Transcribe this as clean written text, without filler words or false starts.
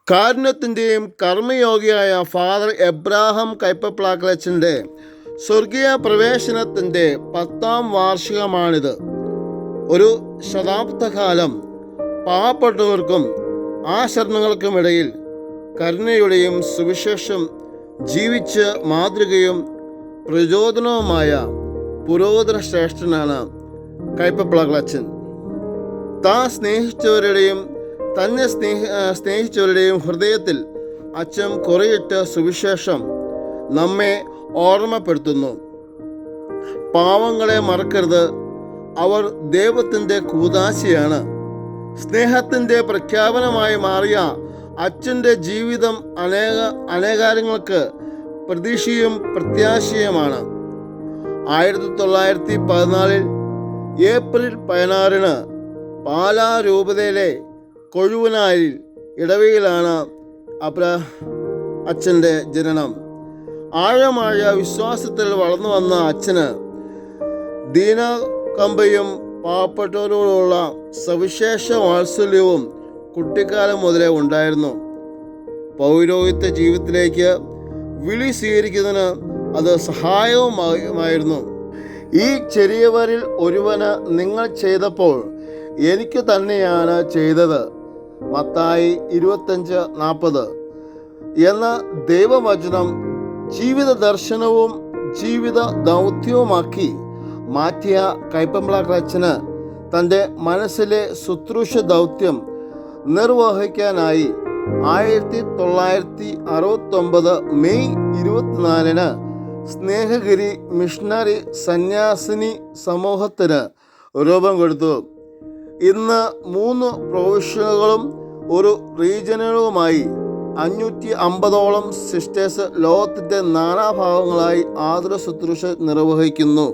കാരുണ്യത്തിൻ്റെയും കർമ്മയോഗിയായ father Abraham കയ്പപ്ലാക്കലച്ചൻ്റെ സ്വർഗീയ പ്രവേശനത്തിൻ്റെ 10ാം വാർഷികമാണിത്. ഒരു ശതാബ്ദകാലം പാവപ്പെട്ടവർക്കും ആശരണങ്ങൾക്കുമിടയിൽ കരുണയുടെയും സുവിശേഷം ജീവിച്ച് മാതൃകയും പ്രചോദനവുമായ പുരോഹിത ശ്രേഷ്ഠനാണ് കയ്പപ്ലാക്കലച്ചൻ. താൻ സ്നേഹിച്ചവരുടെയും തന്നെ സ്നേഹിച്ചവരുടെയും ഹൃദയത്തിൽ അച്ഛൻ കുറയിട്ട സുവിശേഷം നമ്മെ ഓർമ്മപ്പെടുത്തുന്നു. പാവങ്ങളെ മറക്കരുത്, അവർ ദൈവത്തിൻ്റെ കൂദാശയാണ്. സ്നേഹത്തിൻ്റെ പ്രഖ്യാപനമായി മാറിയ അച്ഛൻ്റെ ജീവിതം അനേകാര്യങ്ങൾക്ക് പ്രതീക്ഷയും പ്രത്യാശയുമാണ്. 1914 ഏപ്രിൽ 16 പാലാ രൂപതയിലെ കൊഴുവനാലിൽ ഇടവയിലാണ് അച്ഛൻ്റെ ജനനം. ആഴമായ വിശ്വാസത്തിൽ വളർന്നു വന്ന അച്ഛന് ദീനകമ്പയും പാവപ്പെട്ടവരോടുള്ള സവിശേഷ വാത്സല്യവും കുട്ടിക്കാലം മുതലേ ഉണ്ടായിരുന്നു. പൗരോഹിത്യ ജീവിതത്തിലേക്ക് വിളി സ്വീകരിക്കുന്നതിന് അത് സഹായവുമായിരുന്നു. ഈ ചെറിയവരിൽ ഒരുവന് നിങ്ങൾ ചെയ്തപ്പോൾ എനിക്ക് തന്നെയാണ് ചെയ്തത്, മത്തായി 25:40 എന്ന ദൈവവചനം ജീവിത ദർശനവും ജീവിത ദൗത്യവുമാക്കി മാറ്റിയ കയ്പപ്ലാക്കലച്ചന് തൻ്റെ മനസ്സിലെ ശുശ്രൂഷ ദൗത്യം നിർവഹിക്കാനായി 1969 മെയ് 24 സ്നേഹഗിരി മിഷണറി സന്യാസിനി സമൂഹത്തിന് രൂപം കൊടുത്തു. ഇന്ന് 3 പ്രൊവിൻഷ്യലുകളും ഒരു റീജിയനുകളുമായി 550ഓളം സിസ്റ്റേഴ്സ് ലോകത്തിൻ്റെ നാനാഭാഗങ്ങളായി ആതുര ശുശ്രൂഷ നിർവഹിക്കുന്നു.